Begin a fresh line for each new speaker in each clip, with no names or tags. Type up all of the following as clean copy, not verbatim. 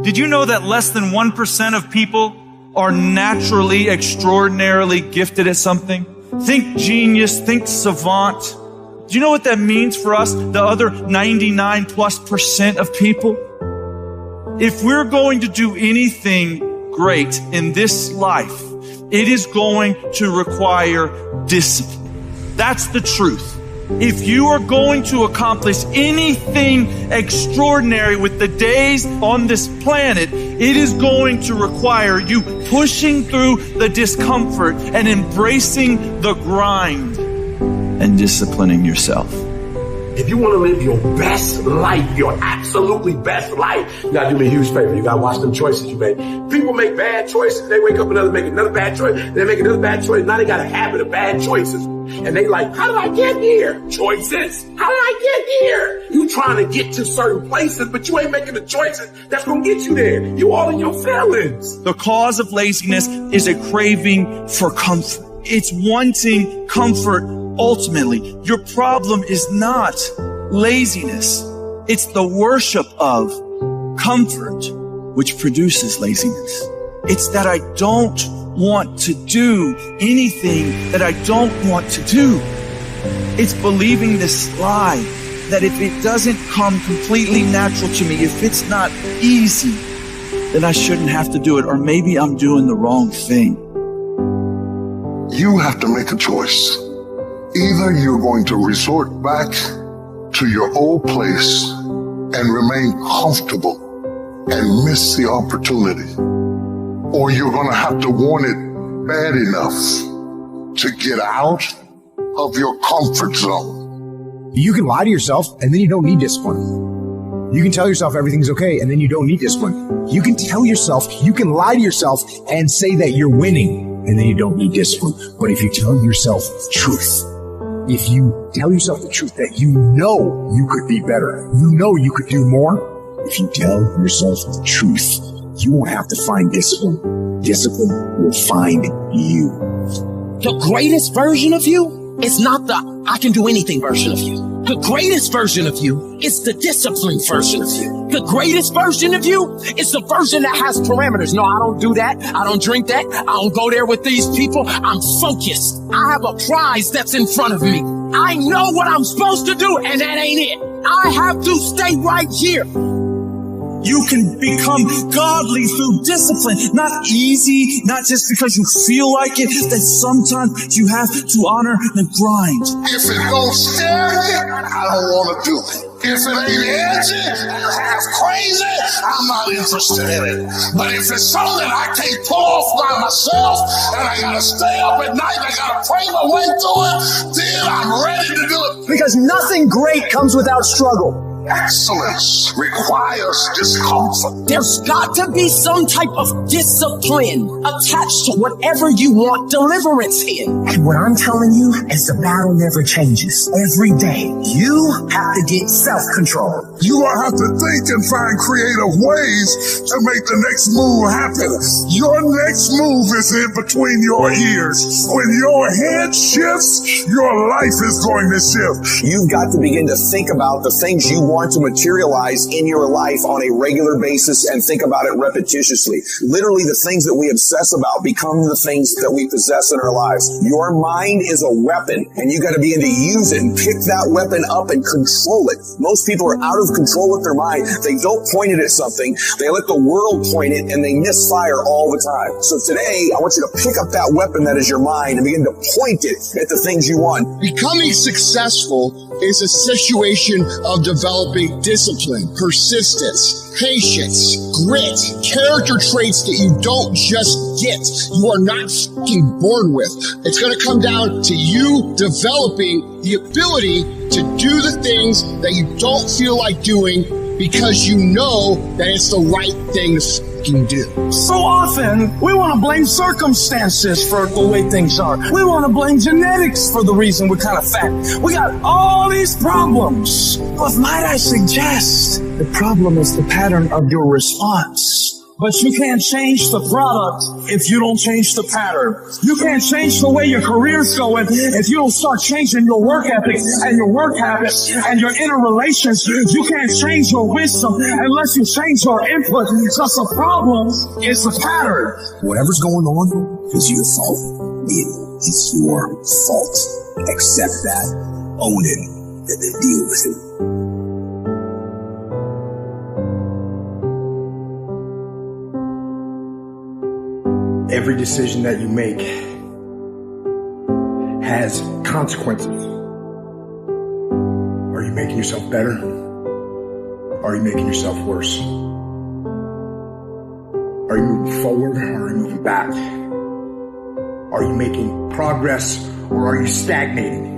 Did you know that less than 1% of people are naturally, extraordinarily gifted at something? Think genius, think savant. Do you know what that means for us, the other 99+% of people? If we're going to do anything great in this life, it is going to require discipline. That's the truth. If you are going to accomplish anything extraordinary with the days on this planet, it is going to require you pushing through the discomfort and embracing the grind and disciplining yourself.
If you want to live your best life, your absolutely best life, you gotta do me a huge favor. You gotta watch them choices you make. People make bad choices. They wake up and make another bad choice. They make another bad choice. Now they got a habit of bad choices. And they like, how did I get here? Choices. How did I get here? You trying to get to certain places, but you ain't making the choices that's going to get you there. You all in your feelings.
The cause of laziness is a craving for comfort. It's wanting comfort ultimately. Your problem is not laziness. It's the worship of comfort which produces laziness. It's that I don't want to do anything that I don't want to do. It's believing this lie that if it doesn't come completely natural to me, if it's not easy, then I shouldn't have to do it, or maybe I'm doing the wrong thing.
You have to make a choice. Either you're going to resort back to your old place and remain comfortable and miss the opportunity, or you're going to have to want it bad enough to get out of your comfort zone.
You can lie to yourself and then you don't need discipline. You can tell yourself everything's okay and then you don't need discipline. You can lie to yourself and say that you're winning and then you don't need discipline. But if you tell yourself the truth, if you tell yourself the truth that you know you could be better, you know you could do more, if you tell yourself the truth, you won't have to find discipline. Discipline will find you.
The greatest version of you is not the I can do anything version of you. The greatest version of you is the disciplined version of you. The greatest version of you is the version that has parameters. No, I don't do that. I don't drink that. I don't go there with these people. I'm focused. I have a prize that's in front of me. I know what I'm supposed to do, and that ain't it. I have to stay right here.
You can become godly through discipline, not easy, not just because you feel like it, that sometimes you have to honor the grind.
If it don't scare me, I don't want to do it. If it ain't edgy and half crazy, I'm not interested in it. But if it's something I can't pull off by myself and I gotta stay up at night, I gotta pray my way through it, then I'm ready to do it.
Because nothing great comes without struggle.
Excellence requires discomfort.
There's got to be some type of discipline attached to whatever you want deliverance in.
And what I'm telling you is the battle never changes. Every day, you have to get self-control.
You will have to think and find creative ways to make the next move happen. Your next move is in between your ears. When your head shifts, your life is going to shift.
You've got to begin to think about the things you want to materialize in your life on a regular basis and think about it repetitiously. Literally, the things that we obsess about become the things that we possess in our lives. Your mind is a weapon, and you got to begin to use it and pick that weapon up and control it. Most people are out of control with their mind. They don't point it at something. They let the world point it, and they misfire all the time. So today, I want you to pick up that weapon that is your mind and begin to point it at the things you want.
Becoming successful is a situation of developing discipline, persistence, patience, grit, character traits that you don't just get. You are not fucking born with. It's going to come down to you developing the ability to do the things that you don't feel like doing because you know that it's the right thing to fucking do.
So often, we want to blame circumstances for the way things are. We want to blame genetics for the reason we're kind of fat. We got all these problems. But might I suggest, the problem is the pattern of your response. But you can't change the product if you don't change the pattern. You can't change the way your career's going if you don't start changing your work ethic and your work habits and your inner relations. You can't change your wisdom unless you change your input. Because the problem is the pattern.
Whatever's going on is your fault. It is your fault. Accept that, own it, and then deal with it.
Every decision that you make has consequences. Are you making yourself better? Or are you making yourself worse? Are you moving forward or are you moving back? Are you making progress or are you stagnating?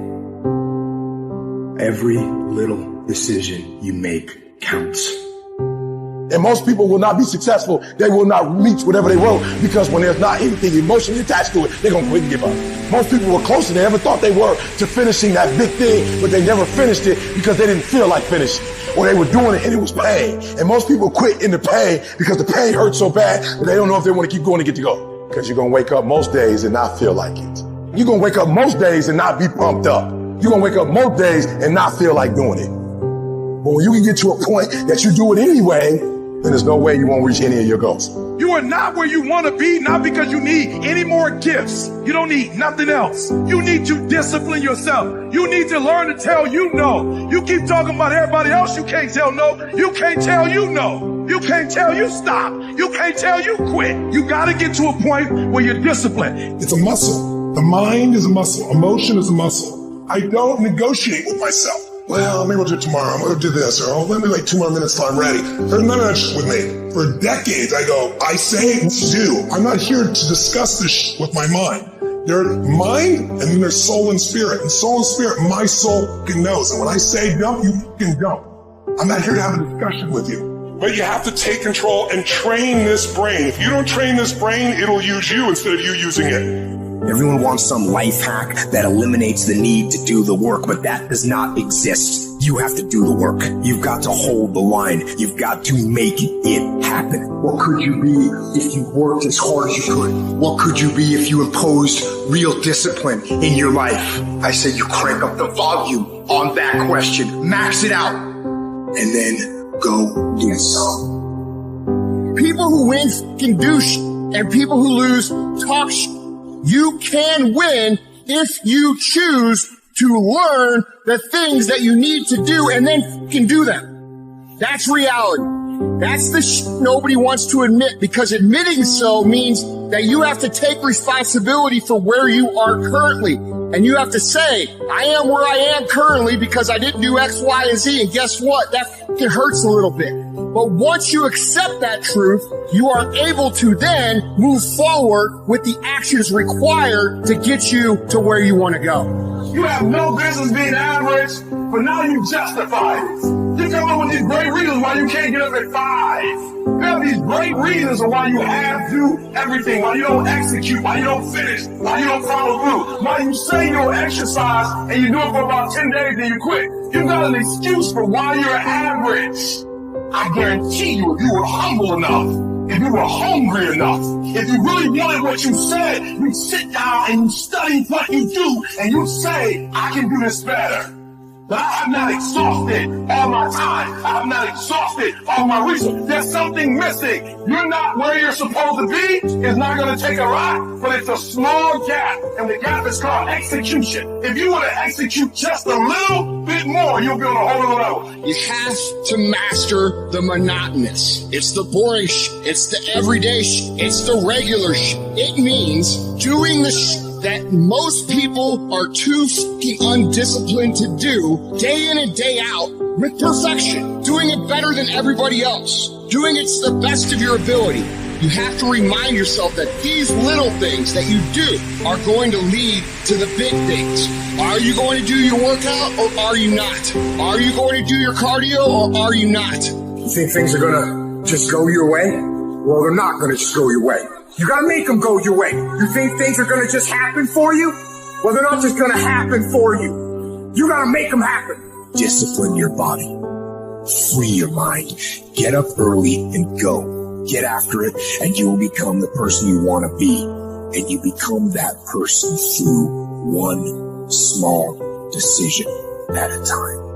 Every little decision you make counts.
And most people will not be successful. They will not reach whatever they wrote because when there's not anything emotionally attached to it, they're going to quit and give up. Most people were closer than they ever thought they were to finishing that big thing, but they never finished it because they didn't feel like finishing it. Or they were doing it and it was pain. And most people quit in the pain because the pain hurts so bad that they don't know if they want to keep going to get to go. Because you're going to wake up most days and not feel like it. You're going to wake up most days and not be pumped up. You're going to wake up most days and not feel like doing it. But when you can get to a point that you do it anyway, then there's no way you won't reach any of your goals.
You are not where you want to be, not because you need any more gifts. You don't need nothing else. You need to discipline yourself. You need to learn to tell you no. You keep talking about everybody else. You can't tell no. You can't tell you no. You can't tell you stop. You can't tell you quit. You got to get to a point where you're disciplined.
It's a muscle. The mind is a muscle. Emotion is a muscle. I don't negotiate with myself. Well, maybe we'll do it tomorrow. I'm going to do this. Or, oh, let me wait 2 more minutes till I'm ready. There's none of that shit with me. For decades, I go, I say, do. I'm not here to discuss this shit with my mind. There's mind, and then there's soul and spirit. And soul and spirit, my soul fucking knows. And when I say don't, you fucking don't. I'm not here to have a discussion with you. But you have to take control and train this brain. If you don't train this brain, it'll use you instead of you using it.
Everyone wants some life hack that eliminates the need to do the work, but that does not exist. You have to do the work. You've got to hold the line. You've got to make it happen. What could you be if you worked as hard as you could? What could you be if you imposed real discipline in your life? I said you crank up the volume on that question, max it out, and then go do some.
People who win can do shit, and people who lose talk shit. You can win if you choose to learn the things that you need to do and then can do them. That's reality. That's the shit nobody wants to admit, because admitting so means that you have to take responsibility for where you are currently. And you have to say, I am where I am currently because I didn't do X, Y, and Z. And guess what? That fucking hurts a little bit. But once you accept that truth, you are able to then move forward with the actions required to get you to where you want to go.
You have no business being average, but now you justify it. You come up with these great reasons why you can't get up at 5. You have these great reasons of why you have to do everything, why you don't execute, why you don't finish, why you don't follow through, why you say you'll exercise and you do it for about 10 days and you quit. You got an excuse for why you're average. I guarantee you, if you were humble enough, if you were hungry enough, if you really wanted what you said, you'd sit down and you study what you do and you say, I can do this better. But I have not exhausted all my time. I have not exhausted all my resources. There's something missing. You're not where you're supposed to be. It's not going to take a lot, but it's a small gap. And the gap is called execution. If you want to execute just a little bit more, you'll be on a whole other level.
You have to master the monotonous. It's the boring shit. It's the everyday shit. It's the regular shit. It means doing the shit that most people are too fucking undisciplined to do day in and day out with perfection, doing it better than everybody else, doing it to the best of your ability. You have to remind yourself that these little things that you do are going to lead to the big things. Are you going to do your workout or are you not? Are you going to do your cardio or are you not?
You think things are going to just go your way? Well, they're not going to just go your way. You gotta make them go your way. You think things are gonna just happen for you? Well, they're not just gonna happen for you. You gotta make them happen. Discipline your body. Free your mind. Get up early and go. Get after it, and you will become the person you want to be. And you become that person through one small decision at a time.